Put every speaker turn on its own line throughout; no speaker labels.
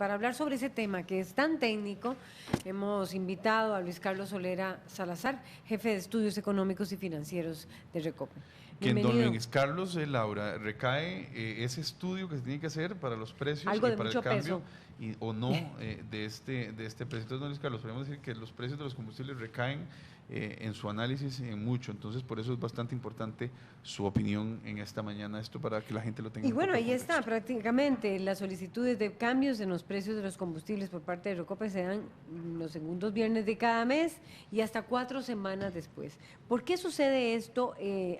para hablar sobre ese tema que es tan técnico, hemos invitado a Luis Carlos Solera Salazar, jefe de Estudios Económicos y Financieros de Recope.
Que en don
Bienvenido.
Luis Carlos, Laura, recae ese estudio que se tiene que hacer para los precios
Algo
y
de
para el
mucho
cambio
peso.
o no de este precio. Entonces, don Luis Carlos, podemos decir que los precios de los combustibles recaen en su análisis en mucho. Entonces, por eso es bastante importante su opinión en esta mañana, esto para que la gente lo tenga
Y
un
bueno,
poco de
ahí está
contexto.
prácticamente las solicitudes de cambios en los precios de los combustibles por parte de Recope se dan los segundos viernes de cada mes y hasta 4 semanas después. ¿Por qué sucede esto?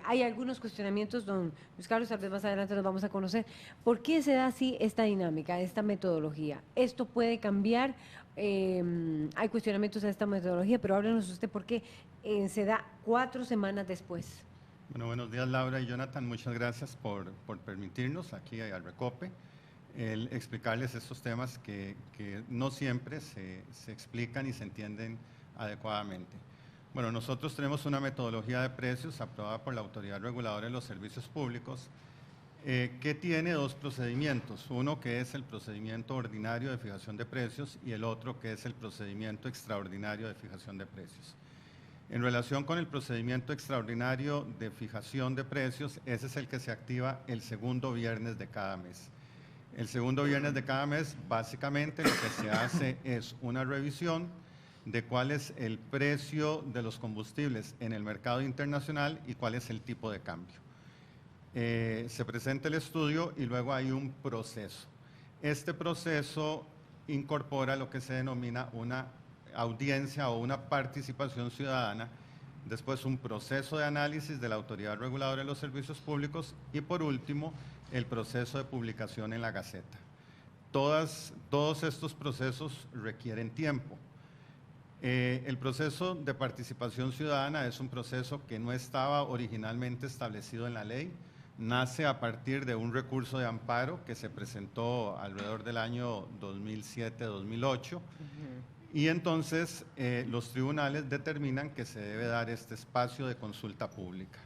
Hay algunos cuestionamientos, don Luis Carlos, tal vez más adelante nos vamos a conocer. ¿Por qué se da así esta dinámica, esta metodología? ¿Esto puede cambiar? Hay cuestionamientos a esta metodología, pero háblenos usted por qué se da 4 semanas después.
Bueno, buenos días Laura y Jonathan, muchas gracias por permitirnos aquí al Recope el explicarles estos temas que no siempre se explican y se entienden adecuadamente. Bueno, nosotros tenemos una metodología de precios aprobada por la Autoridad Reguladora de los Servicios Públicos que tiene dos procedimientos, uno que es el procedimiento ordinario de fijación de precios y el otro que es el procedimiento extraordinario de fijación de precios. En relación con el procedimiento extraordinario de fijación de precios, ese es el que se activa el segundo viernes de cada mes. El segundo viernes de cada mes, básicamente lo que se hace es una revisión de cuál es el precio de los combustibles en el mercado internacional y cuál es el tipo de cambio. Se presenta el estudio y luego hay un proceso. Este proceso incorpora lo que se denomina una audiencia o una participación ciudadana, después un proceso de análisis de la Autoridad Reguladora de los Servicios Públicos y por último el proceso de publicación en la Gaceta. Todos estos procesos requieren tiempo. El proceso de participación ciudadana es un proceso que no estaba originalmente establecido en la ley, nace a partir de un recurso de amparo que se presentó alrededor del año 2007-2008. Y entonces los tribunales determinan que se debe dar este espacio de consulta pública.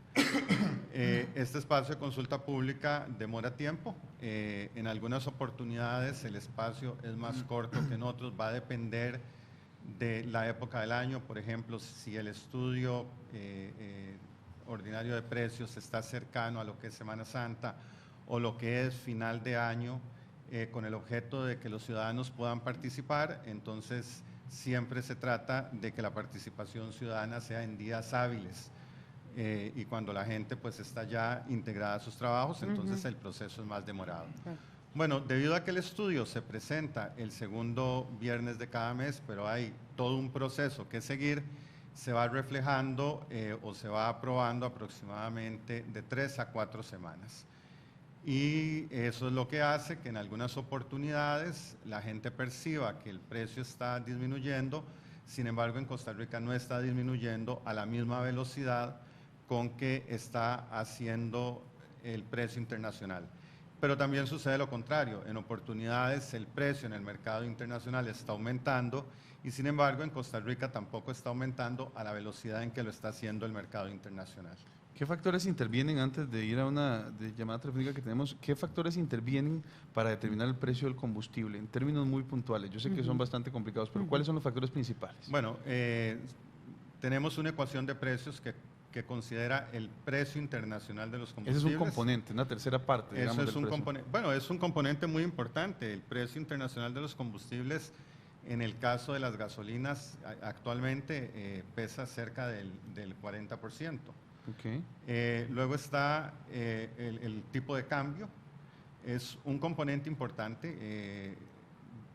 Este espacio de consulta pública demora tiempo. En algunas oportunidades el espacio es más corto que en otros, va a depender de la época del año. Por ejemplo, si el estudio ordinario de precios está cercano a lo que es Semana Santa o lo que es final de año, con el objeto de que los ciudadanos puedan participar, entonces siempre se trata de que la participación ciudadana sea en días hábiles y cuando la gente pues está ya integrada a sus trabajos, entonces el proceso es más demorado. Bueno, debido a que el estudio se presenta el segundo viernes de cada mes, pero hay todo un proceso que seguir, se va reflejando o se va aprobando aproximadamente de 3 a 4 semanas. Y eso es lo que hace que en algunas oportunidades la gente perciba que el precio está disminuyendo, sin embargo en Costa Rica no está disminuyendo a la misma velocidad con que está haciendo el precio internacional. Pero también sucede lo contrario, en oportunidades el precio en el mercado internacional está aumentando y sin embargo en Costa Rica tampoco está aumentando a la velocidad en que lo está haciendo el mercado internacional.
¿Qué factores intervienen antes de ir a una llamada telefónica que tenemos? ¿Qué factores intervienen para determinar el precio del combustible? En términos muy puntuales, yo sé que son bastante complicados, pero ¿cuáles son los factores principales?
Bueno, tenemos una ecuación de precios que considera el precio internacional de los combustibles.
Ese es un componente, una tercera parte, digamos,
Eso es
del precio.
Bueno, es un componente muy importante. El precio internacional de los combustibles, en el caso de las gasolinas, actualmente pesa cerca del 40%.
Okay.
Luego está el tipo de cambio, es un componente importante.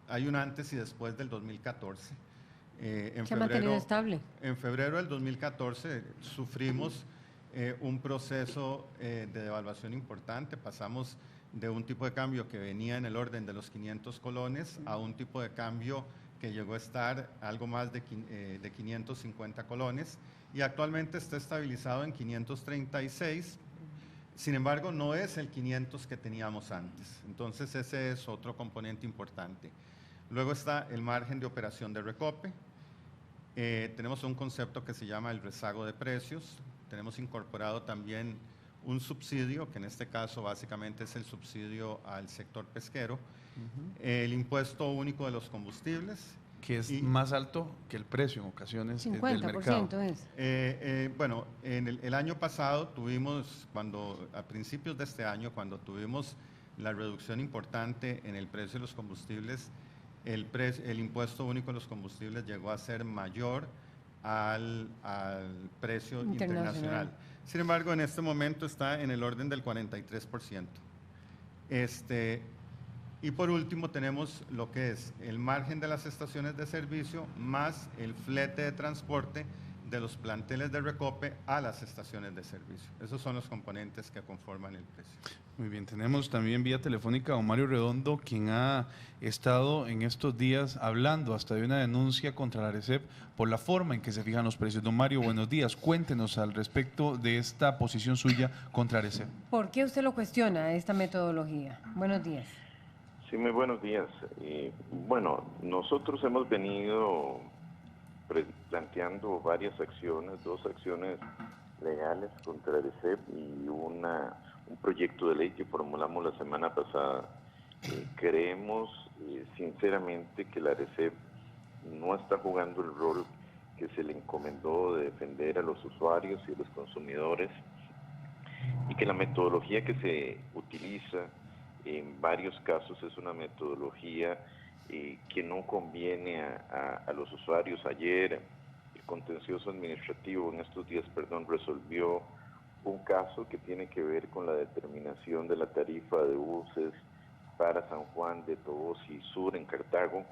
Hay un antes y después del 2014.
Se ha mantenido estable.
En febrero del 2014 sufrimos un proceso de devaluación importante. Pasamos de un tipo de cambio que venía en el orden de los 500 colones a un tipo de cambio que llegó a estar algo más de 550 colones y actualmente está estabilizado en 536. Sin embargo, no es el 500 que teníamos antes. Entonces, ese es otro componente importante. Luego está el margen de operación de Recope. Tenemos un concepto que se llama el rezago de precios. Tenemos incorporado también un subsidio, que en este caso básicamente es el subsidio al sector pesquero, el impuesto único de los combustibles.
Que es
y,
más alto que el precio en ocasiones del
50%
mercado.
es.
Bueno, en el año pasado tuvimos, a principios de este año, cuando tuvimos la reducción importante en el precio de los combustibles, el impuesto único de los combustibles llegó a ser mayor al precio internacional. Sin embargo, en este momento está en el orden del 43%. Y por último tenemos lo que es el margen de las estaciones de servicio más el flete de transporte de los planteles de Recope a las estaciones de servicio. Esos son los componentes que conforman el precio.
Muy bien, tenemos también vía telefónica a don Mario Redondo, quien ha estado en estos días hablando hasta de una denuncia contra la ARECEP por la forma en que se fijan los precios. Don Mario, buenos días. Cuéntenos al respecto de esta posición suya contra ARECEP.
¿Por qué usted lo cuestiona, esta metodología? Buenos días.
Sí, muy buenos días. Bueno, nosotros hemos venido planteando varias acciones, 2 acciones legales contra ARECEP y un proyecto de ley que formulamos la semana pasada. Creemos sinceramente que la ARECEP no está jugando el rol que se le encomendó de defender a los usuarios y a los consumidores, y que la metodología que se utiliza en varios casos es una metodología que no conviene a los usuarios. Ayer el contencioso administrativo, en estos días, resolvió un caso que tiene que ver con la determinación de la tarifa de buses para San Juan de Toboso Sur en Cartago,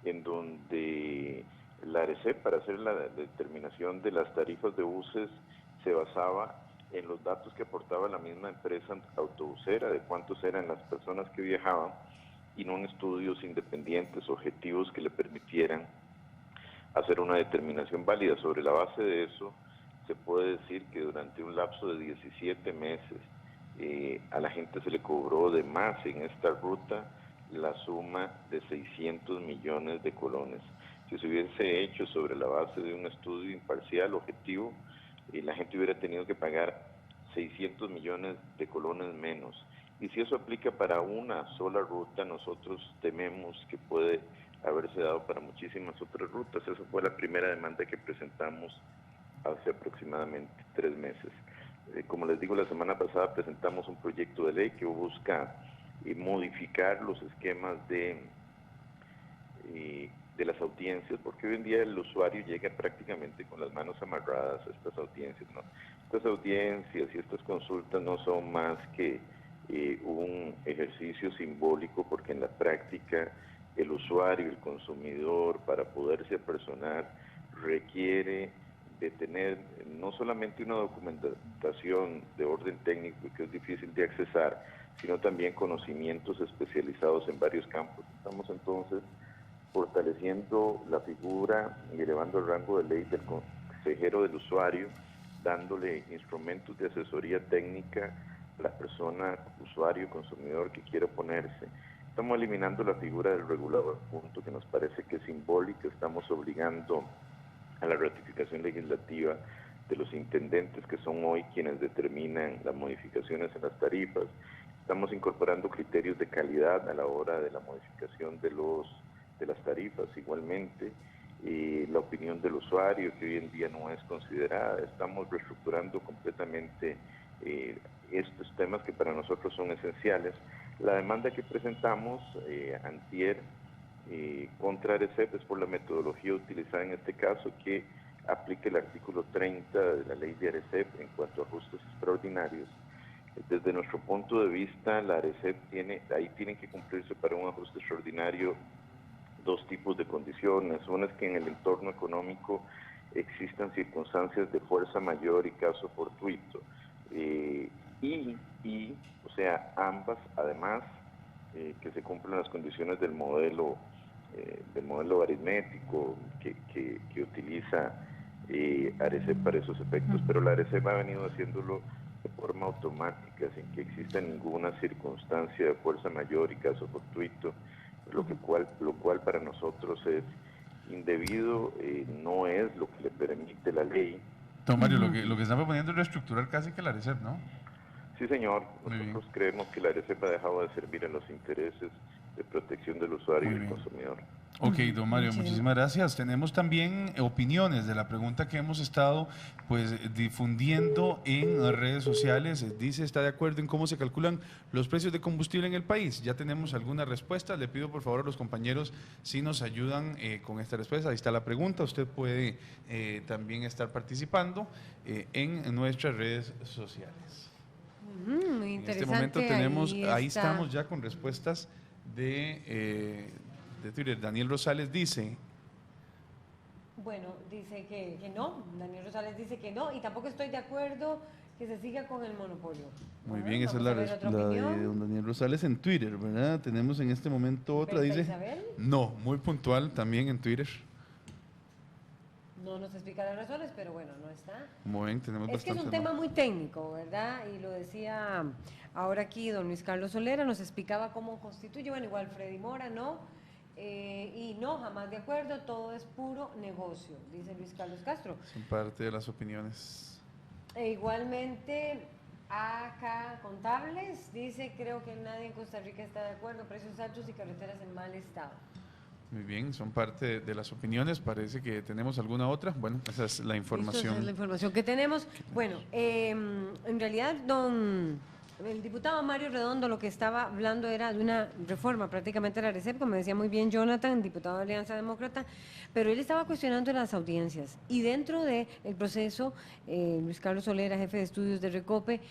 en donde la ARECEP, para hacer la determinación de las tarifas de buses, se basaba en los datos que aportaba la misma empresa autobusera, de cuántos eran las personas que viajaban, y no en estudios independientes, objetivos que le permitieran hacer una determinación válida. Sobre la base de eso, se puede decir que durante un lapso de 17 meses a la gente se le cobró de más en esta ruta la suma de 600 millones de colones. Si se hubiese hecho sobre la base de un estudio imparcial, objetivo, la gente hubiera tenido que pagar 600 millones de colones menos. Y si eso aplica para una sola ruta, nosotros tememos que puede haberse dado para muchísimas otras rutas. Esa fue la primera demanda que presentamos hace aproximadamente 3 meses. Como les digo, la semana pasada presentamos un proyecto de ley que busca modificar los esquemas de las audiencias, porque hoy en día el usuario llega prácticamente con las manos amarradas a estas audiencias, ¿no? Estas audiencias y estas consultas no son más que un ejercicio simbólico, porque en la práctica el usuario, el consumidor, para poderse apersonar, requiere de tener no solamente una documentación de orden técnico que es difícil de accesar, sino también conocimientos especializados en varios campos. Estamos entonces fortaleciendo la figura y elevando el rango de ley del consejero del usuario, dándole instrumentos de asesoría técnica a la persona, usuario, consumidor que quiera oponerse. Estamos eliminando la figura del regulador, punto que nos parece que es simbólica. Estamos obligando a la ratificación legislativa de los intendentes, que son hoy quienes determinan las modificaciones en las tarifas. Estamos incorporando criterios de calidad a la hora de la modificación de las tarifas. Igualmente, la opinión del usuario, que hoy en día no es considerada. Estamos reestructurando completamente estos temas que para nosotros son esenciales. La demanda que presentamos antier contra ARECEP es por la metodología utilizada en este caso, que aplica el artículo 30 de la ley de ARECEP en cuanto a ajustes extraordinarios. Desde nuestro punto de vista, la ARECEP ahí tienen que cumplirse para un ajuste extraordinario 2 tipos de condiciones. Una es que en el entorno económico existan circunstancias de fuerza mayor y caso fortuito. O sea, ambas, además, que se cumplan las condiciones del modelo aritmético que utiliza ARECEP para esos efectos, pero la ARECEP ha venido haciéndolo de forma automática, sin que exista ninguna circunstancia de fuerza mayor y caso fortuito, lo cual para nosotros es indebido, no es lo que le permite la ley.
Don Mario, lo que están proponiendo es reestructurar casi que la ARECEP, ¿no?
Sí, señor.
Muy bien.
Nosotros creemos que la ARECEP ha dejado de servir en los intereses de protección del usuario y
Muy
del
bien.
consumidor.
Ok, don Mario,
Muchísimas-
muchísimas gracias. Tenemos también opiniones de la pregunta que hemos estado pues difundiendo en las redes sociales. Dice, ¿está de acuerdo en cómo se calculan los precios de combustible en el país? Ya tenemos algunas respuestas. Le pido por favor a los compañeros si nos ayudan con esta respuesta. Ahí está la pregunta. Usted puede también estar participando en nuestras redes sociales.
Muy
En este
interesante.
momento tenemos, ahí
está.
estamos ya con respuestas de Twitter. Daniel Rosales dice,
Bueno, dice que no. Daniel Rosales dice que no. Y tampoco estoy de acuerdo que se siga con el monopolio.
muy
Bueno,
bien, esa es
vamos a ver otra
la de
opinión.
don Daniel Rosales en Twitter, ¿verdad? Tenemos en este momento otra,
¿Berta
dice,
Isabel?
no, muy puntual también en Twitter.
No nos explica las razones, pero bueno, no está.
Muy bien, tenemos
Es que es
bastante.
un tema muy técnico, ¿verdad? Y lo decía ahora aquí don Luis Carlos Solera, nos explicaba cómo constituye, bueno, igual Freddy Mora, ¿no? Y no, jamás de acuerdo, todo es puro negocio, dice Luis Carlos Castro.
Son parte de las opiniones.
E igualmente, AK Contables dice, creo que nadie en Costa Rica está de acuerdo, precios altos y carreteras en mal estado.
Muy bien, son parte de las opiniones. Parece que tenemos alguna otra. Bueno, esa es la
Esa es
información.
la información que tenemos. Bueno, en realidad, el diputado Mario Redondo lo que estaba hablando era de una reforma prácticamente de la ARECEP, como decía muy bien Jonathan, diputado de Alianza Demócrata, pero él estaba cuestionando las audiencias. Y dentro del proceso, Luis Carlos Solera, jefe de estudios de Recope,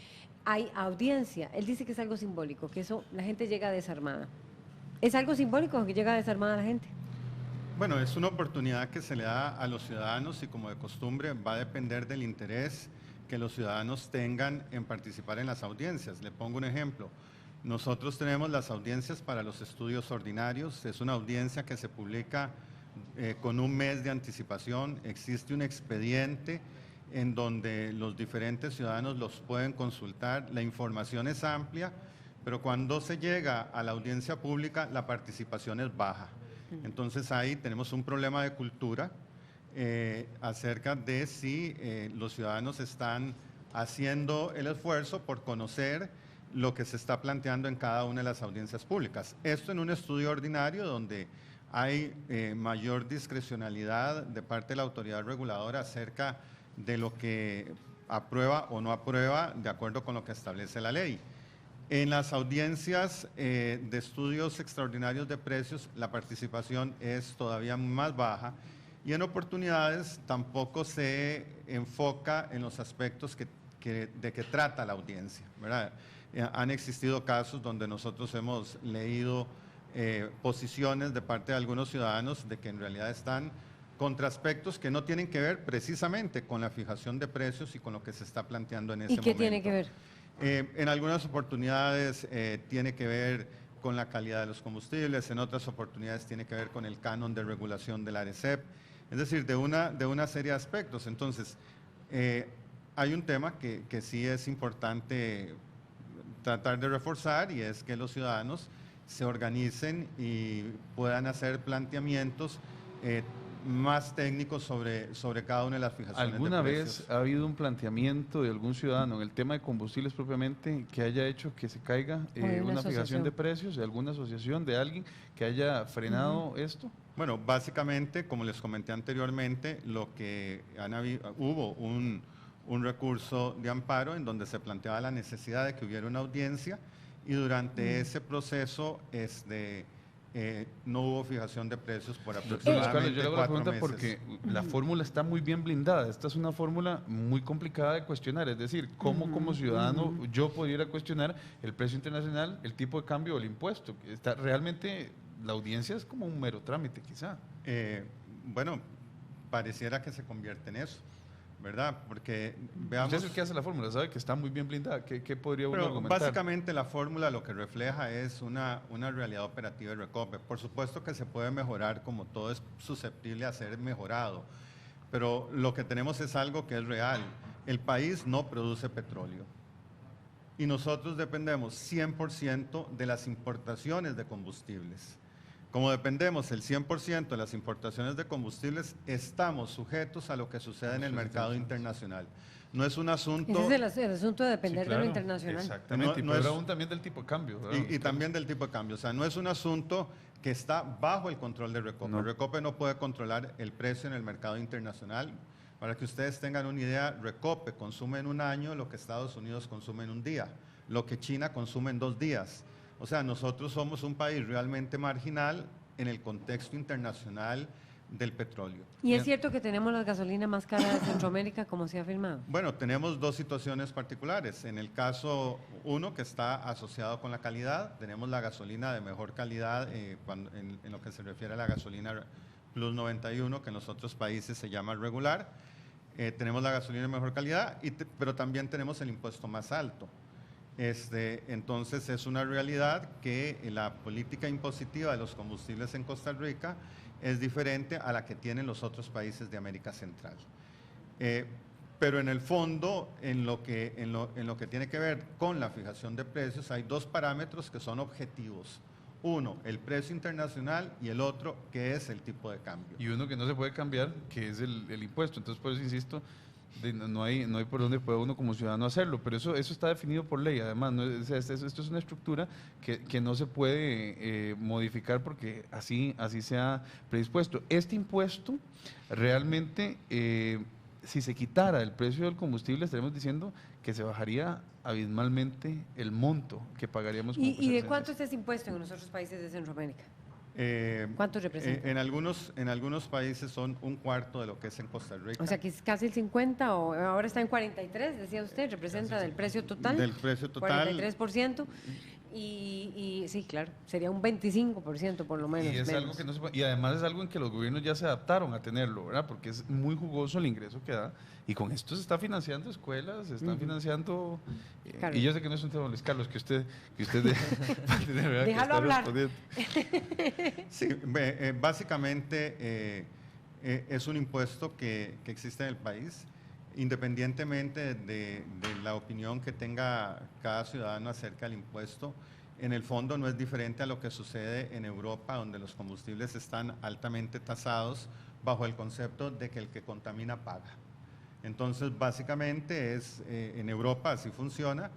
hay audiencia. Él dice que es algo simbólico, que eso la gente llega desarmada. ¿Es algo simbólico que llega desarmada la gente?
Bueno, es una oportunidad que se le da a los ciudadanos y como de costumbre va a depender del interés que los ciudadanos tengan en participar en las audiencias. Le pongo un ejemplo. Nosotros tenemos las audiencias para los estudios ordinarios. Es una audiencia que se publica con un mes de anticipación. Existe un expediente en donde los diferentes ciudadanos los pueden consultar. La información es amplia, pero cuando se llega a la audiencia pública, la participación es baja. Entonces ahí tenemos un problema de cultura acerca de si los ciudadanos están haciendo el esfuerzo por conocer lo que se está planteando en cada una de las audiencias públicas. Esto en un estudio ordinario donde hay mayor discrecionalidad de parte de la autoridad reguladora acerca de lo que aprueba o no aprueba de acuerdo con lo que establece la ley. En las audiencias de estudios extraordinarios de precios, la participación es todavía más baja y en oportunidades tampoco se enfoca en los aspectos de que trata la audiencia, ¿verdad? Han existido casos donde nosotros hemos leído posiciones de parte de algunos ciudadanos de que en realidad están contra aspectos que no tienen que ver precisamente con la fijación de precios y con lo que se está planteando en ese momento.
¿Y qué tiene que ver?
En algunas oportunidades tiene que ver con la calidad de los combustibles, en otras oportunidades tiene que ver con el canon de regulación de la ARECEP, es decir, de una serie de aspectos. Entonces, hay un tema que sí es importante tratar de reforzar y es que los ciudadanos se organicen y puedan hacer planteamientos más técnicos sobre cada una de las fijaciones
¿Alguna
de
vez
precios.
ha habido un planteamiento de algún ciudadano en el tema de combustibles propiamente que haya hecho que se caiga
O de una
una fijación
asociación.
de precios, de alguna asociación, de alguien que haya frenado esto?
Bueno, básicamente, como les comenté anteriormente, lo que hubo un recurso de amparo en donde se planteaba la necesidad de que hubiera una audiencia y durante ese proceso no hubo fijación de precios por
Doctor
aproximadamente
Carlos, yo le hago la
4
pregunta
meses.
porque la fórmula está muy bien blindada. Esta es una fórmula muy complicada de cuestionar. Es decir, ¿cómo como ciudadano yo pudiera cuestionar el precio internacional, el tipo de cambio o el impuesto? Realmente la audiencia es como un mero trámite, quizá.
Bueno, pareciera que se convierte en eso, ¿verdad? Porque veamos...
Usted es el que hace la fórmula, sabe que está muy bien blindada. ¿Qué podría uno
Pero
argumentar?
básicamente la fórmula lo que refleja es una realidad operativa de Recope. Por supuesto que se puede mejorar, como todo es susceptible a ser mejorado, pero lo que tenemos es algo que es real. El país no produce petróleo y nosotros dependemos 100% de las importaciones de combustibles. Como dependemos el 100% de las importaciones de combustibles, estamos sujetos a lo que sucede en el mercado internacional. no es un asunto...
Ese es el asunto de depender
Sí, claro,
de lo internacional.
Exactamente,
No
y peor
es-
aún también del tipo de cambio. ¿verdad?
Y también del tipo de cambio. O sea, no es un asunto que está bajo el control de Recope.
No.
Recope no puede controlar el precio en el mercado internacional. Para que ustedes tengan una idea, Recope consume en un año lo que Estados Unidos consume en un día, lo que China consume en 2 días. O sea, nosotros somos un país realmente marginal en el contexto internacional del petróleo.
Y es cierto que tenemos la gasolina más cara de Centroamérica, como se ha afirmado.
Bueno, tenemos 2 situaciones particulares. En el caso uno, que está asociado con la calidad, tenemos la gasolina de mejor calidad en lo que se refiere a la gasolina Plus 91, que en los otros países se llama regular. Tenemos la gasolina de mejor calidad, pero también tenemos el impuesto más alto. Entonces es una realidad que la política impositiva de los combustibles en Costa Rica es diferente a la que tienen los otros países de América Central. Pero en el fondo, en lo que tiene que ver con la fijación de precios, hay 2 parámetros que son objetivos. Uno, el precio internacional, y el otro, que es el tipo de cambio.
Y uno que no se puede cambiar, que es el impuesto. Entonces, por eso insisto, no hay por dónde pueda uno como ciudadano hacerlo, pero eso está definido por ley. Además, o sea, esto es una estructura que no se puede modificar porque así se ha predispuesto. Este impuesto realmente, si se quitara el precio del combustible, estaremos diciendo que se bajaría abismalmente el monto que pagaríamos como
¿Y de
costarricenses.
cuánto es ese impuesto en los otros países de Centroamérica? ¿Cuánto representa?
En algunos países son 1/4 de lo que es en Costa Rica.
O sea, que es casi el 50 o ahora está en 43, decía usted, representa del precio total.
Del precio total.
43%. Y sí, claro, sería un 25% por lo menos.
Y es algo que no se puede- y además es algo en que los gobiernos ya se adaptaron a tenerlo, ¿verdad? Porque es muy jugoso el ingreso que da. Y con esto se está financiando escuelas, se están financiando.
Claro.
Y yo sé que no es un tema, Luis Carlos, que usted ¿verdad? Que
Déjalo
está
hablar.
respondiendo.
Sí, básicamente es un impuesto que existe en el país, independientemente de la opinión que tenga cada ciudadano acerca del impuesto. En el fondo no es diferente a lo que sucede en Europa, donde los combustibles están altamente tasados bajo el concepto de que el que contamina paga. Entonces, básicamente en Europa así funciona,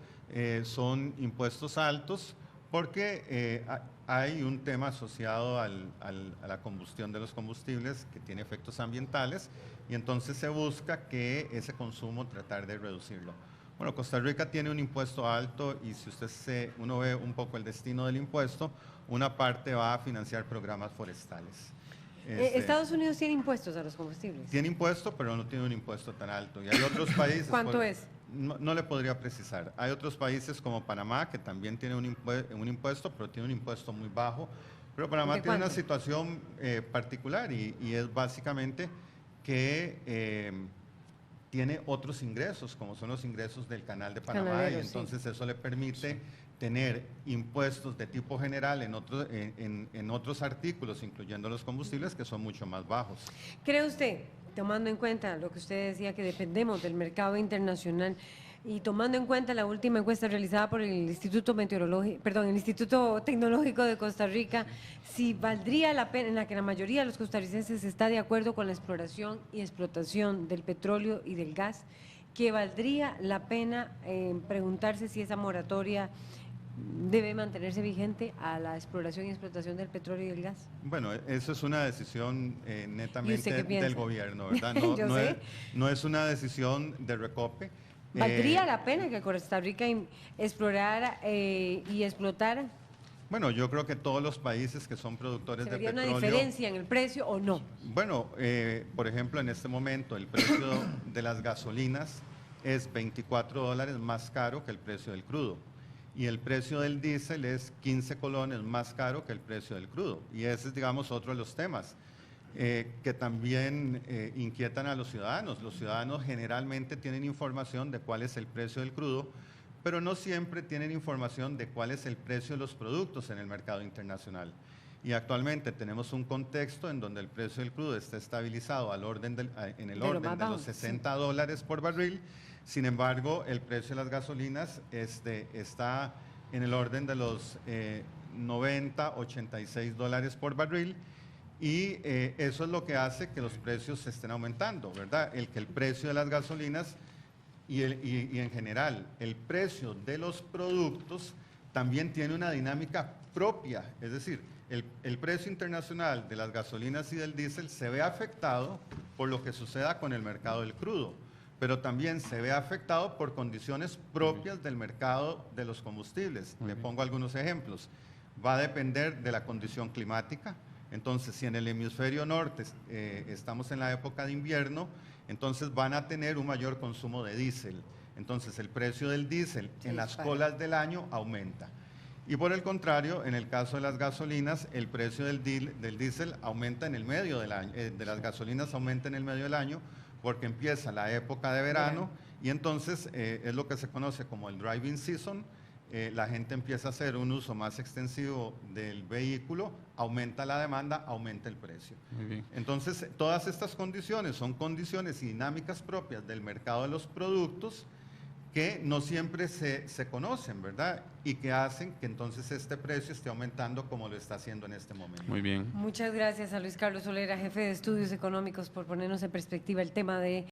son impuestos altos porque hay un tema asociado a la combustión de los combustibles que tiene efectos ambientales y entonces se busca que ese consumo tratar de reducirlo. Bueno, Costa Rica tiene un impuesto alto y si uno ve un poco el destino del impuesto, una parte va a financiar programas forestales.
Estados Unidos tiene impuestos a los combustibles.
Tiene impuesto, pero no tiene un impuesto tan alto. Y hay otros países...
¿Cuánto es?
No le podría precisar. Hay otros países como Panamá que también tiene un impuesto, pero tiene un impuesto muy bajo. Pero Panamá
¿De
tiene una
cuánto?
situación particular y es básicamente que tiene otros ingresos, como son los ingresos del Canal de Panamá,
Canaleros,
y entonces eso le permite tener impuestos de tipo general en otros artículos, incluyendo los combustibles, que son mucho más bajos.
¿Cree usted, tomando en cuenta lo que usted decía, que dependemos del mercado internacional y tomando en cuenta la última encuesta realizada por el Instituto el Instituto Tecnológico de Costa Rica, si valdría la pena, en la que la mayoría de los costarricenses está de acuerdo con la exploración y explotación del petróleo y del gas, que valdría la pena preguntarse si esa moratoria debe mantenerse vigente a la exploración y explotación del petróleo y del gas?
Bueno, eso es una decisión
¿Y usted
netamente
qué piensa?
del gobierno, ¿verdad?
Yo
No
sé.
no es una decisión de Recope.
¿Valdría la pena que Costa Rica explorara y explotara?
Bueno, yo creo que todos los países que son productores
¿Se
de
vería una
petróleo...
diferencia en el precio o no?
Bueno, por ejemplo, en este momento el precio de las gasolinas es $24 más caro que el precio del crudo. Y el precio del diésel es 15 colones más caro que el precio del crudo. Y ese es, digamos, otro de los temas que también inquietan a los ciudadanos. Los ciudadanos generalmente tienen información de cuál es el precio del crudo, pero no siempre tienen información de cuál es el precio de los productos en el mercado internacional. Y actualmente tenemos un contexto en donde el precio del crudo está estabilizado en el orden de los $60 por barril. Sin embargo, el precio de las gasolinas está en el orden de los $86 por barril. Y eso es lo que hace que los precios se estén aumentando, ¿verdad? Que el precio de las gasolinas y en general el precio de los productos también tiene una dinámica propia, es decir, el precio internacional de las gasolinas y del diésel se ve afectado por lo que suceda con el mercado del crudo, pero también se ve afectado por condiciones propias del mercado de los combustibles. Le pongo algunos ejemplos. Va a depender de la condición climática. Entonces, si en el hemisferio norte estamos en la época de invierno, entonces van a tener un mayor consumo de diésel. Entonces, el precio del diésel en las colas del año aumenta. Y por el contrario, en el caso de las gasolinas, el precio del diésel aumenta en el medio del año, de las gasolinas aumenta en el medio del año, porque empieza la época de verano y entonces es lo que se conoce como el driving season. La gente empieza a hacer un uso más extensivo del vehículo, aumenta la demanda, aumenta el precio.
Muy bien.
Entonces, todas estas condiciones son condiciones y dinámicas propias del mercado de los productos que no siempre se conocen, ¿verdad? Y que hacen que entonces este precio esté aumentando como lo está haciendo en este momento.
Muy bien.
Muchas gracias a Luis Carlos Solera, jefe de Estudios Económicos, por ponernos en perspectiva el tema de